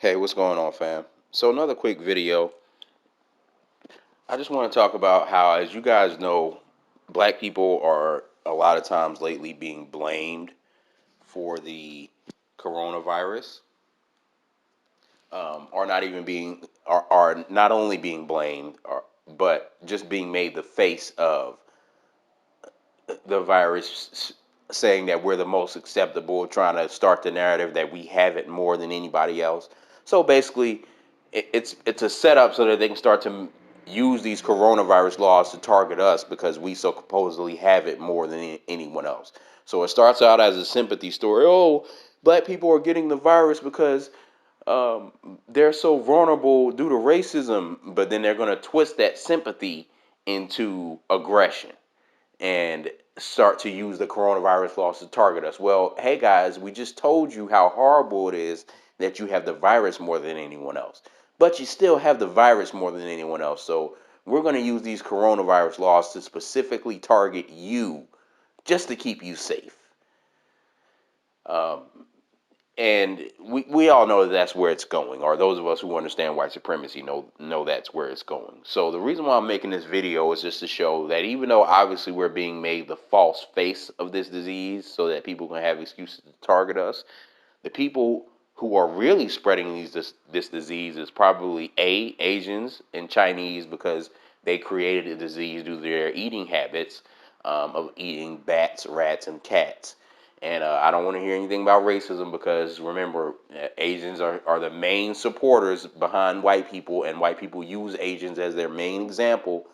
Hey, what's going on, fam? So another quick video. I just want to talk about how, as you guys know, black people are a lot of times lately being blamed for the coronavirus, or not even being, are not only being blamed, but just being made the face of the virus, saying that we're the most acceptable, trying to start the narrative that we have it more than anybody else. So basically, it's a setup so that they can start to use these coronavirus laws to target us because we so supposedly have it more than anyone else. So it starts out as a sympathy story. Oh, black people are getting the virus because they're so vulnerable due to racism, but then they're going to twist that sympathy into aggression and start to use the coronavirus laws to target us. Well, hey guys, we just told you how horrible it is that you have the virus more than anyone else. But you still have the virus more than anyone else. So we're going to use these coronavirus laws to specifically target you just to keep you safe. Um, and we all know that that's where it's going, or those of us who understand white supremacy know that's where it's going. So the reason why I'm making this video is just to show that even though obviously we're being made the false face of this disease so that people can have excuses to target us, the people who are really spreading this disease is probably Asians and Chinese, because they created the disease due to their eating habits, of eating bats, rats, and cats. And I don't want to hear anything about racism, because remember, Asians are the main supporters behind white people, and white people use Asians as their main example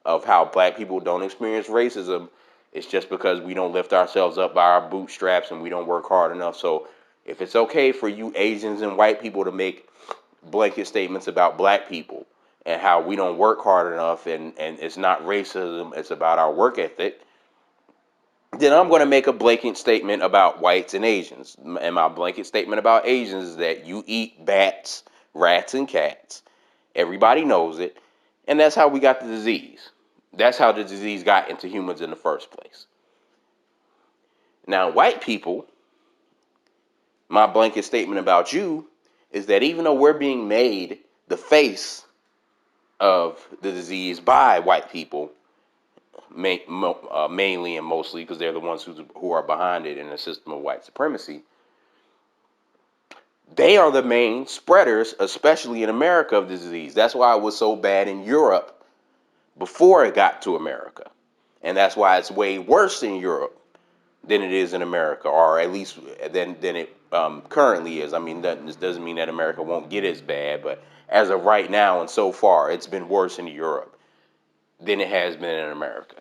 of how black people don't experience racism. It's just because we don't lift ourselves up by our bootstraps and we don't work hard enough. So if it's okay for you Asians and white people to make blanket statements about black people and how we don't work hard enough, and it's not racism, it's about our work ethic, then I'm going to make a blanket statement about whites and Asians. And my blanket statement about Asians is that you eat bats, rats, and cats. Everybody knows it. And that's how we got the disease. That's how the disease got into humans in the first place. Now, white people, my blanket statement about you is that even though we're being made the face of the disease by white people, mainly and mostly because they're the ones who are behind it in a system of white supremacy, they are the main spreaders, especially in America, of the disease. That's why it was so bad in Europe before it got to America. And that's why it's way worse in Europe than it is in America, or at least than it currently is. I mean, this doesn't mean that America won't get as bad, but as of right now and so far, it's been worse in Europe than it has been in America.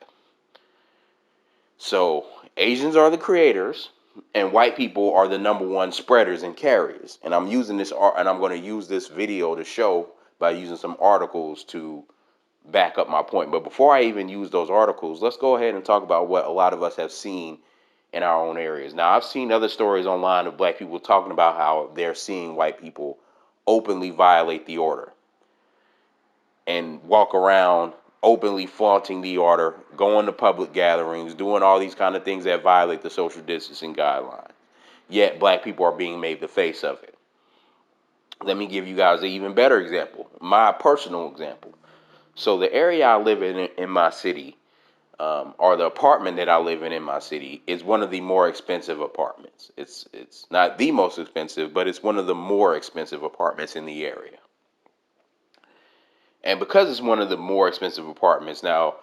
So Asians are the creators, and white people are the number one spreaders and carriers. And I'm using this art, and I'm going to use this video to show by using some articles to back up my point. But before I even use those articles, let's go ahead and talk about what a lot of us have seen in our own areas. Now, I've seen other stories online of black people talking about how they're seeing white people openly violate the order and walk around openly flaunting the order, going to public gatherings, doing all these kind of things that violate the social distancing guidelines. Yet black people are being made the face of it. Let me give you guys an even better example, my personal example. So the area I live in my city, or the apartment that I live in my city, is one of the more expensive apartments. It's not the most expensive, but it's one of the more expensive apartments in the area. And because it's one of the more expensive apartments, now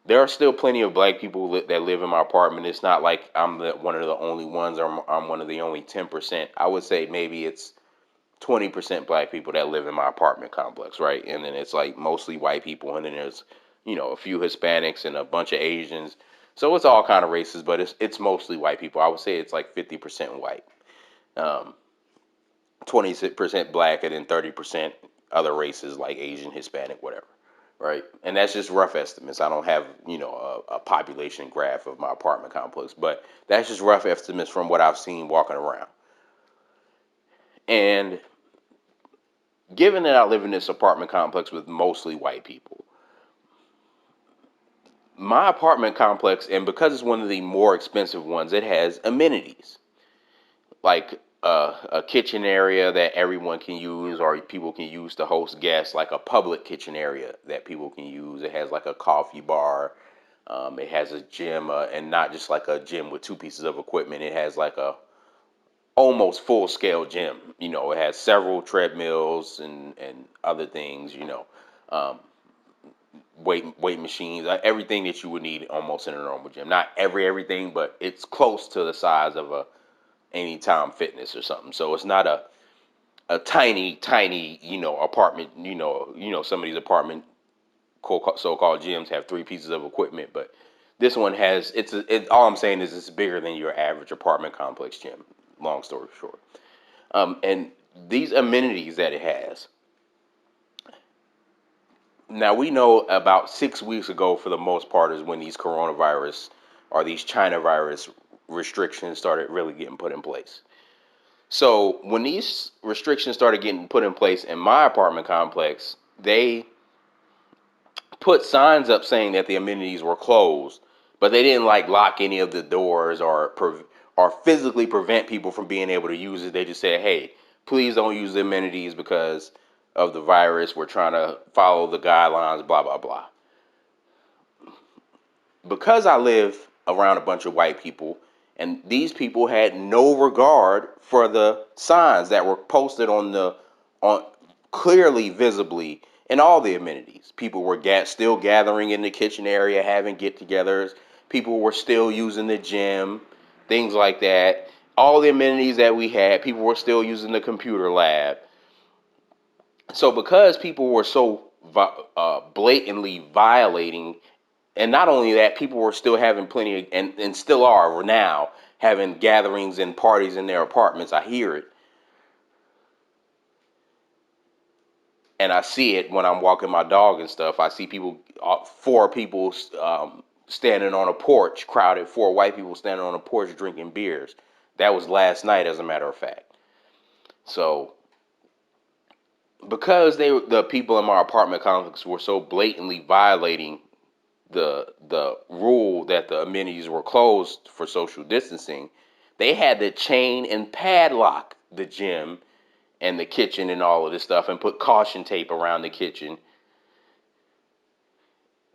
there are still plenty of black people that live in my apartment. It's not like I'm one of the only ones, or I'm one of the only 10%. I would say maybe it's 20% black people that live in my apartment complex, right? And then it's like mostly white people, and then there's, a few Hispanics and a bunch of Asians. So it's all kind of races, but it's mostly white people. I would say it's like 50% white, um, 20% black, and then 30% other races like Asian, Hispanic, whatever, right? And that's just rough estimates. I don't have, a population graph of my apartment complex, but that's just rough estimates from what I've seen walking around. And given that I live in this apartment complex with mostly white people, my apartment complex, and because it's one of the more expensive ones, it has amenities like a kitchen area that everyone can use or people can use to host guests, like a public kitchen area that people can use. It has like a coffee bar. It has a gym, and not just like a gym with two pieces of equipment. It has like a almost full scale gym. It has several treadmills and other things. Um, weight machines, everything that you would need almost in a normal gym. Not everything, but it's close to the size of a Anytime Fitness or something. So it's not a tiny apartment. Some of these apartment so-called gyms have three pieces of equipment, but this one has all I'm saying is it's bigger than your average apartment complex gym. Long story short, and these amenities that it has. Now we know about 6 weeks ago, for the most part, is when these coronavirus or these China virus restrictions started really getting put in place. So when these restrictions started getting put in place in my apartment complex, they put signs up saying that the amenities were closed, but they didn't like lock any of the doors or physically prevent people from being able to use it. They just said, "Hey, please don't use the amenities because of the virus. We're trying to follow the guidelines, blah blah blah." Because I live around a bunch of white people, and these people had no regard for the signs that were posted on clearly visibly in all the amenities. People were still gathering in the kitchen area, having get-togethers. People were still using the gym, things like that. All the amenities that we had, people were still using the computer lab. So because people were so blatantly violating, and not only that, people were still having plenty of, and still are now having gatherings and parties in their apartments. I hear it, and I see it when I'm walking my dog and stuff. I see people, four people standing on a porch, crowded, four white people standing on a porch drinking beers. That was last night, as a matter of fact. So because the people in my apartment complex were so blatantly violating the rule that the amenities were closed for social distancing, they had to chain and padlock the gym and the kitchen and all of this stuff and put caution tape around the kitchen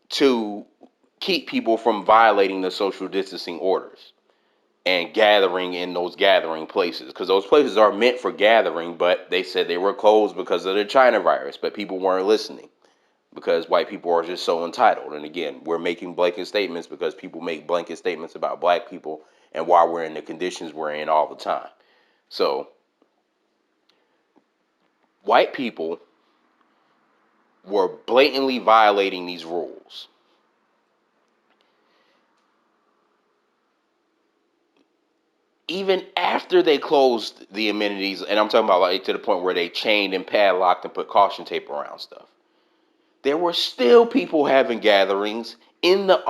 to keep people from violating the social distancing orders and gathering in those gathering places, because those places are meant for gathering, but they said they were closed because of the China virus, but people weren't listening because white people are just so entitled. And again, we're making blanket statements because people make blanket statements about black people and why we're in the conditions we're in all the time. So white people were blatantly violating these rules. Even after they closed the amenities, and I'm talking about like to the point where they chained and padlocked and put caution tape around stuff, there were still people having gatherings in the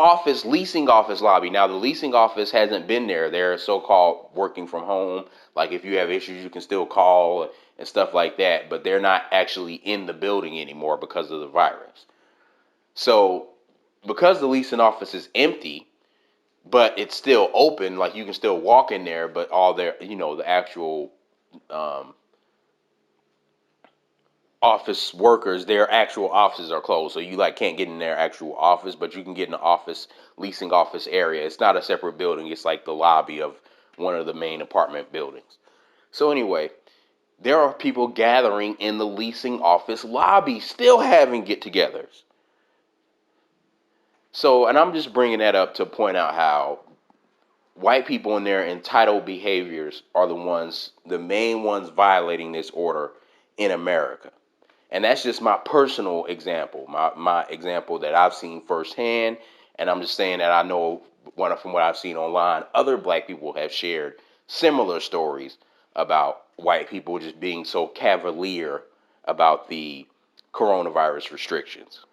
leasing office lobby. Now, the leasing office hasn't been there. They're so-called working from home. Like if you have issues, you can still call and stuff like that. But they're not actually in the building anymore because of the virus. So because the leasing office is empty, but it's still open, like you can still walk in there, but all their, the actual um, office workers, their actual offices are closed. So you like can't get in their actual office, but you can get in the leasing office area. It's not a separate building. It's like the lobby of one of the main apartment buildings. So anyway, there are people gathering in the leasing office lobby, still having get-togethers. So, and I'm just bringing that up to point out how white people in their entitled behaviors are the main ones violating this order in America. And that's just my personal example, my example that I've seen firsthand. And I'm just saying that I know from what I've seen online, other black people have shared similar stories about white people just being so cavalier about the coronavirus restrictions.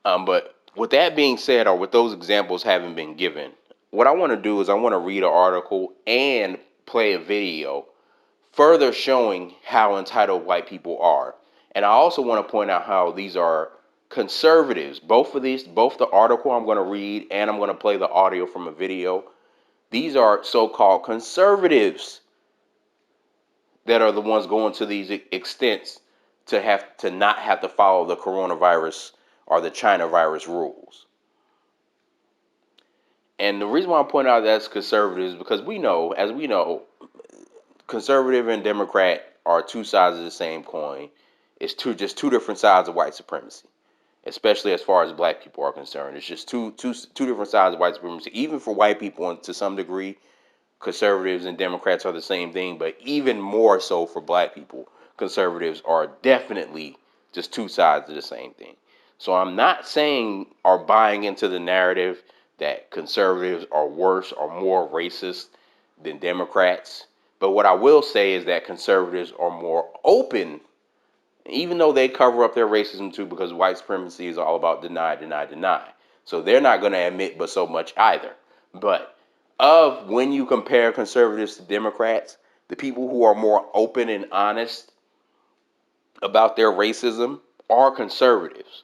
But with that being said, or with those examples having been given, what I want to do is I want to read an article and play a video further showing how entitled white people are. And I also want to point out how these are conservatives. Both the article I'm going to read and I'm going to play the audio from a video. These are so-called conservatives that are the ones going to these extents to not have to follow the coronavirus or the China virus rules. And the reason why I'm pointing out that's conservatives is because as we know, conservative and Democrat are two sides of the same coin. It's just two different sides of white supremacy, especially as far as black people are concerned. It's just two different sides of white supremacy. Even for white people, and to some degree, conservatives and Democrats are the same thing, but even more so for black people, conservatives are definitely just two sides of the same thing. So I'm not saying or buying into the narrative that conservatives are worse or more racist than Democrats. But what I will say is that conservatives are more open, even though they cover up their racism too, because white supremacy is all about deny, deny, deny. So they're not going to admit but so much either. But when you compare conservatives to Democrats, the people who are more open and honest about their racism are conservatives.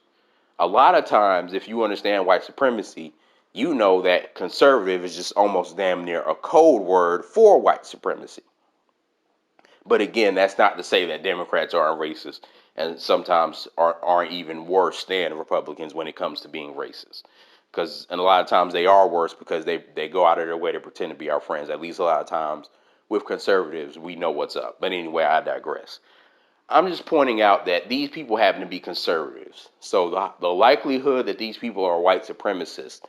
A lot of times, if you understand white supremacy, you know that conservative is just almost damn near a code word for white supremacy. But again, that's not to say that Democrats aren't racist and sometimes aren't even worse than Republicans when it comes to being racist. And a lot of times they are worse because they go out of their way to pretend to be our friends. At least a lot of times with conservatives, we know what's up. But anyway, I digress. I'm just pointing out that these people happen to be conservatives. So the likelihood that these people are white supremacists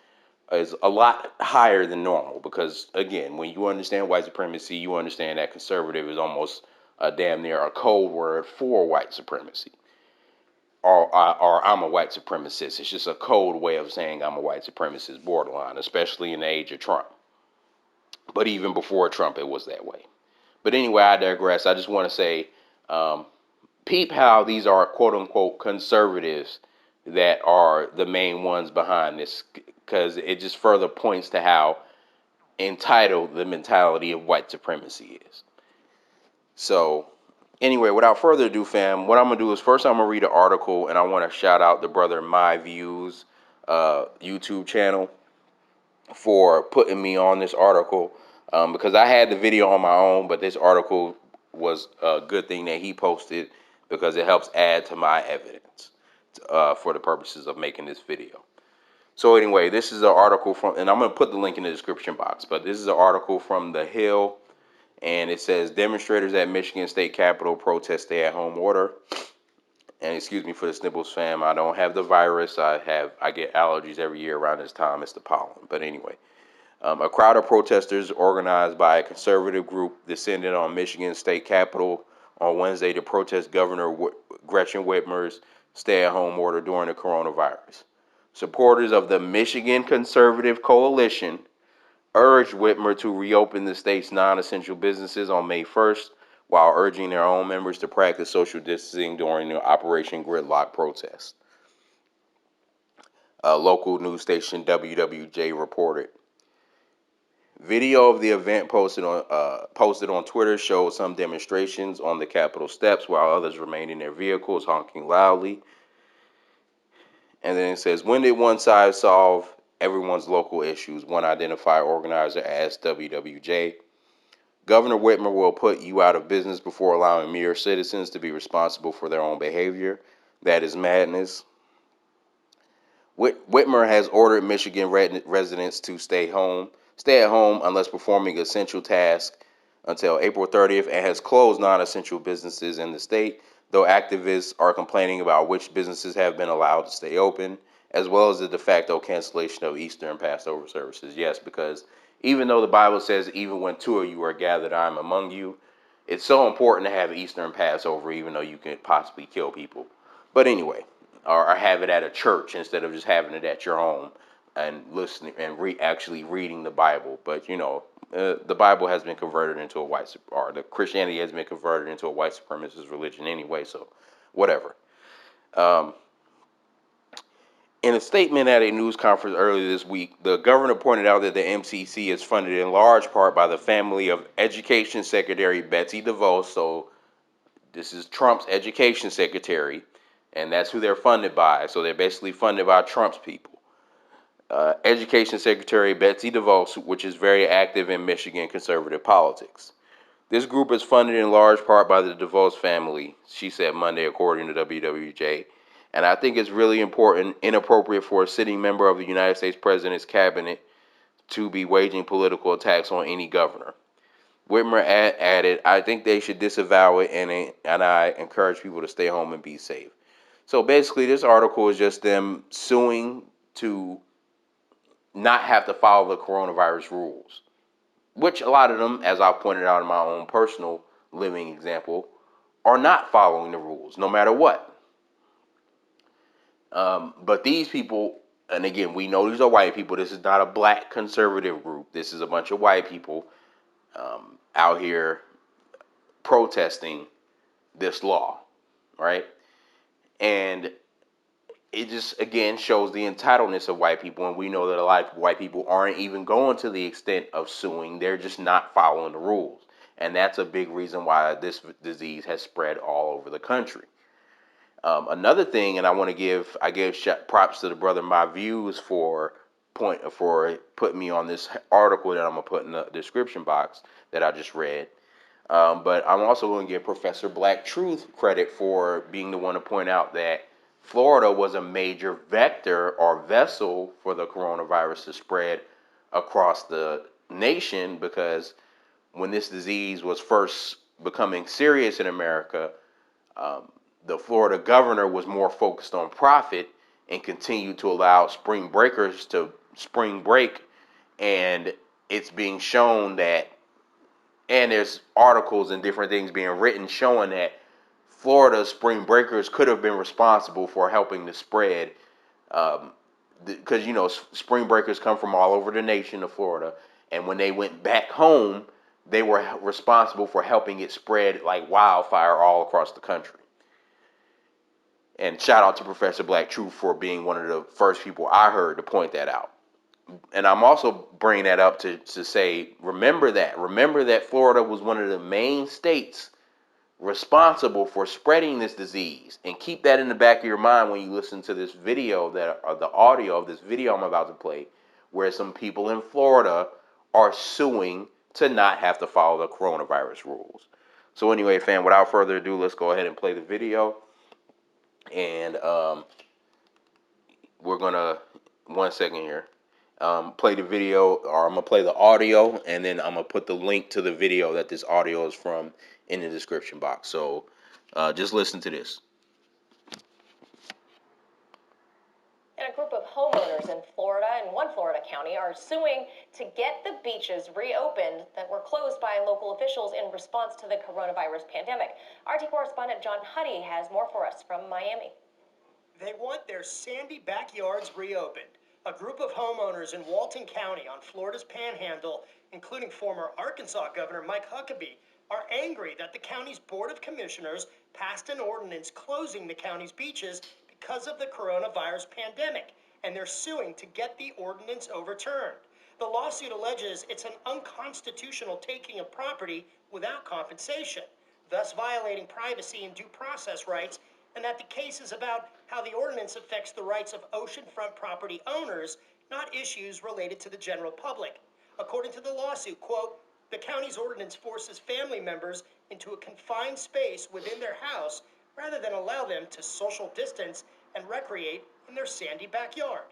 is a lot higher than normal because, again, when you understand white supremacy, you understand that conservative is almost a damn near a code word for white supremacy. Or I'm a white supremacist. It's just a code way of saying I'm a white supremacist, borderline, especially in the age of Trump. But even before Trump, it was that way. But anyway, I digress. I just want to say, um, peep how these are quote unquote conservatives that are the main ones behind this, because it just further points to how entitled the mentality of white supremacy is. So, anyway, without further ado, fam, what I'm gonna do is first I'm gonna read an article, and I want to shout out the brother My Views YouTube channel for putting me on this article, because I had the video on my own, but this article was a good thing that he posted because it helps add to my evidence for the purposes of making this video. So anyway, this is an article from, and I'm going to put the link in the description box, but this is an article from The Hill, and it says demonstrators at Michigan State Capitol protest stay-at-home order. And excuse me for the snipples, fam. I don't have the virus. I get allergies every year around this time. It's the pollen. But anyway, a crowd of protesters organized by a conservative group descended on Michigan State Capitol on Wednesday to protest Governor Gretchen Whitmer's stay-at-home order during the coronavirus. Supporters of the Michigan Conservative Coalition urged Whitmer to reopen the state's non-essential businesses on May 1st, while urging their own members to practice social distancing during the Operation Gridlock protest. Local news station WWJ reported. Video of the event posted on Twitter showed some demonstrations on the Capitol steps while others remained in their vehicles honking loudly. And then it says, when did one side solve everyone's local issues? One identified organizer asked WWJ. Governor Whitmer will put you out of business before allowing mere citizens to be responsible for their own behavior. That is madness. Whitmer has ordered Michigan residents to stay at home unless performing essential tasks until April 30th, and has closed non-essential businesses in the state, though activists are complaining about which businesses have been allowed to stay open, as well as the de facto cancellation of Easter and Passover services. Yes, because even though the Bible says, even when two of you are gathered, I am among you, it's so important to have Easter and Passover, even though you can possibly kill people. But anyway, or have it at a church instead of just having it at your home and listening and actually reading the Bible. But the Bible has been converted into the Christianity has been converted into a white supremacist religion anyway. So, whatever. Um, in a statement at a news conference earlier this week, the governor pointed out that the MCC is funded in large part by the family of Education Secretary Betsy DeVos. So, this is Trump's education secretary, and that's who they're funded by. So they're basically funded by Trump's people. Education Secretary Betsy DeVos, which is very active in Michigan conservative politics. This group is funded in large part by the DeVos family, she said Monday, according to WWJ. And I think it's really inappropriate for a sitting member of the United States President's cabinet to be waging political attacks on any governor. Whitmer added, I think they should disavow it, and I encourage people to stay home and be safe. So basically, this article is just them suing to not have to follow the coronavirus rules, which a lot of them, as I pointed out in my own personal living example, are not following the rules, no matter what. But these people, and again, we know these are white people. This is not a black conservative group. This is a bunch of white people out here protesting this law, right? And it just, again, shows the entitledness of white people. And we know that a lot of white people aren't even going to the extent of suing. They're just not following the rules. And that's a big reason why this disease has spread all over the country. Another thing, and I gave props to the brother My Views for putting me on this article that I'm gonna put in the description box that I just read. But I'm also going to give Professor Black Truth credit for being the one to point out that Florida was a major vector or vessel for the coronavirus to spread across the nation, because when this disease was first becoming serious in America, the Florida governor was more focused on profit and continued to allow spring breakers to spring break. And it's being shown that, and there's articles and different things being written showing that Florida's spring breakers could have been responsible for helping the spread, because spring breakers come from all over the nation of Florida, and when they went back home, they were responsible for helping it spread like wildfire all across the country. And shout out to Professor Black Truth for being one of the first people I heard to point that out. And I'm also bringing that up to say, remember that Florida was one of the main states responsible for spreading this disease. And keep that in the back of your mind when you listen to this video, or the audio of this video I'm about to play, where some people in Florida are suing to not have to follow the coronavirus rules. So anyway, fam, without further ado, let's go ahead and play the video. And we're gonna, 1 second here, play the video, or I'm gonna play the audio, and then I'm gonna put the link to the video that this audio is from in the description box. So just listen to this. And a group of homeowners in Florida and one Florida county are suing to get the beaches reopened that were closed by local officials in response to the coronavirus pandemic. RT correspondent John Huddy has more for us from Miami. They want their sandy backyards reopened. A group of homeowners in Walton County on Florida's Panhandle, including former Arkansas Governor Mike Huckabee, are angry that the county's Board of Commissioners passed an ordinance closing the county's beaches because of the coronavirus pandemic, and they're suing to get the ordinance overturned. The lawsuit alleges it's an unconstitutional taking of property without compensation, thus violating privacy and due process rights, and that the case is about how the ordinance affects the rights of oceanfront property owners, not issues related to the general public. According to the lawsuit, quote, the county's ordinance forces family members into a confined space within their house rather than allow them to social distance and recreate in their sandy backyard.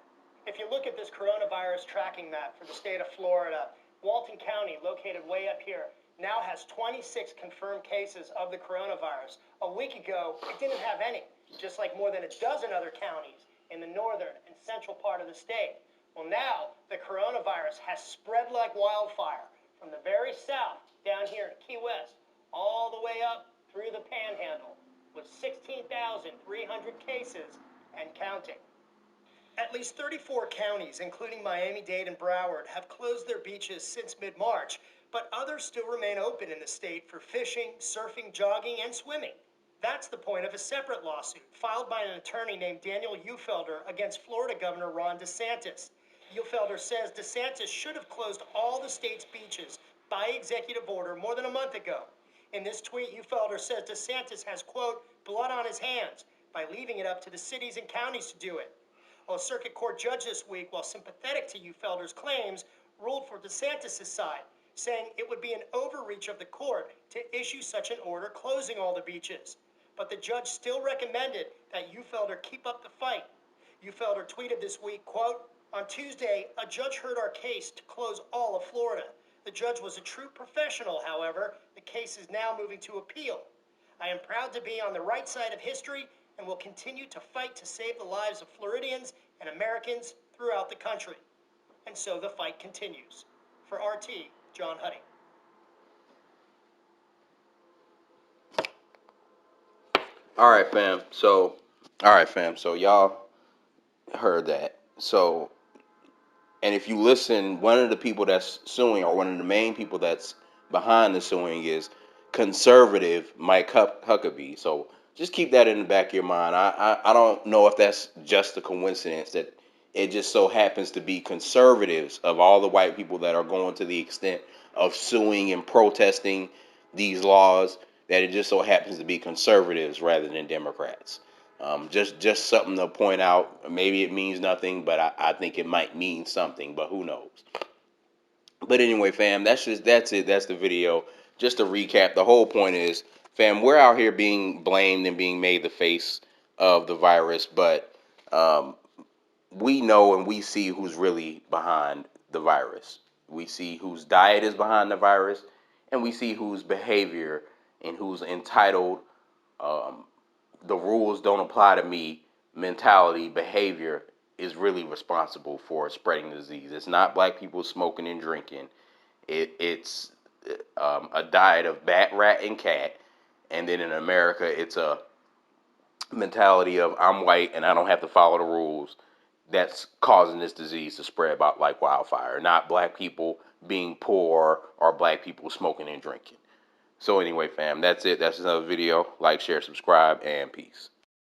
If you look at this coronavirus tracking map for the state of Florida, Walton County, located way up here, now has 26 confirmed cases of the coronavirus. A week ago, it didn't have any, just like more than a dozen other counties in the northern and central part of the state. Well, now the coronavirus has spread like wildfire from the very south down here in Key West all the way up through the Panhandle, with 16,300 cases and counting. At least 34 counties, including Miami-Dade and Broward, have closed their beaches since mid-March, but others still remain open in the state for fishing, surfing, jogging, and swimming. That's the point of a separate lawsuit filed by an attorney named Daniel Uhlfelder against Florida Governor Ron DeSantis. Uhlfelder says DeSantis should have closed all the state's beaches by executive order more than a month ago. In this tweet, Uhlfelder says DeSantis has, quote, blood on his hands by leaving it up to the cities and counties to do it. Well, a circuit court judge this week, while sympathetic to Ufelder's claims, ruled for DeSantis' side, saying it would be an overreach of the court to issue such an order closing all the beaches. But the judge still recommended that Ufelder keep up the fight. Ufelder tweeted this week, quote, "On Tuesday, a judge heard our case to close all of Florida. The judge was a true professional, however. The case is now moving to appeal. I am proud to be on the right side of history and will continue to fight to save the lives of Floridians and Americans throughout the country." And so the fight continues. For RT, John Huddy. All right, fam. So y'all heard that. So, and if you listen, one of the people that's suing, or one of the main people that's behind the suing, is conservative Mike Huckabee. So just keep that in the back of your mind. I don't know if that's just a coincidence that it just so happens to be conservatives of all the white people that are going to the extent of suing and protesting these laws, that it just so happens to be conservatives rather than Democrats. Just something to point out. Maybe it means nothing, but I think it might mean something, but who knows. But anyway, fam, that's it. That's the video. Just to recap, the whole point is, fam, we're out here being blamed and being made the face of the virus, but we know and we see who's really behind the virus. We see whose diet is behind the virus, and we see whose behavior and who's entitled, the rules don't apply to me mentality, behavior is really responsible for spreading the disease. It's not black people smoking and drinking. It's a diet of bat, rat, and cat. And then in America, it's a mentality of I'm white and I don't have to follow the rules that's causing this disease to spread about like wildfire. Not black people being poor or black people smoking and drinking. So anyway, fam, that's it. That's another video. Like, share, subscribe, and peace.